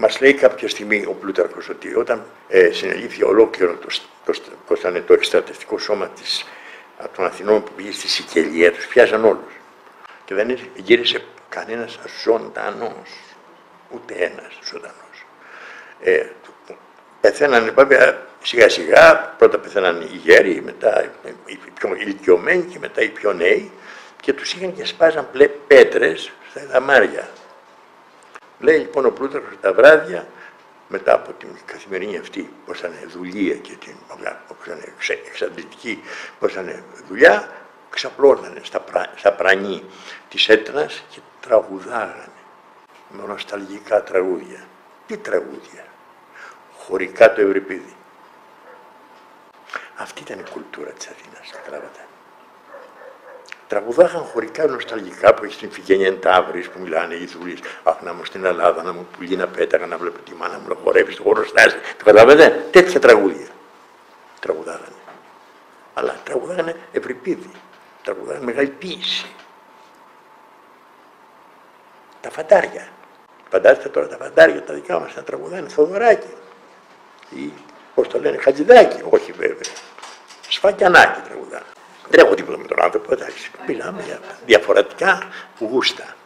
Μας λέει κάποια στιγμή ο Πλούταρχος ότι όταν συνελήφθη ολόκληρο το εκστρατευτικό σώμα των Αθηνών που πήγε στη Σικελία, τους πιάζαν όλους. Και δεν γύρισε κανένας ζωντανός. Ούτε ένας ζωντανός. Πεθαίνανε βέβαια σιγά σιγά, πρώτα πεθαίνανε οι γέροι, μετά οι πιο ηλικιωμένοι και μετά οι πιο νέοι και τους είχαν και σπάζαν πέτρες στα δαμάρια. Λέει λοιπόν ο Πλούταρχος τα βράδια, μετά από την καθημερινή αυτή, πώς ήταν δουλεία και την εξαντλητική, πώς ήταν δουλειά, ξαπλώνανε στα πρανή της Έτνας και τραγουδάγανε με νοσταλγικά τραγούδια. Τι τραγούδια? Χωρικά το Ευρυπίδη. Αυτή ήταν η κουλτούρα της Αθήνας, καταλάβατε. Τραγουδάγαν χωρικά νοσταλγικά που έχει στην Φιγένεια Ταύρης που μιλάνε οι Ιδούλεις. Αχ, να μου στην Ελλάδα, να μου πουλί να πέταγα, να βλέπω τη μάνα μου να χορεύει στο χωροστάσι. Το καταλαβαίνετε, τέτοια τραγούδια τραγουδάγανε. Αλλά τραγουδάγανε Ευρυπίδη, τραγουδάγανε μεγάλη ποίηση. Τα φαντάρια. Φαντάζεστε τώρα τα φαντάρια τα δικά μας να τραγουδάνε Θοδωράκι. Ή πώς το λένε, Χατζηδάκι. Όχι βέβαια. Σφακιανάκι τραγουδάνε. Δεν έχω τίποτα με τον άνθρωπο, εντάξει. Μιλάμε για διαφορετικά γούστα.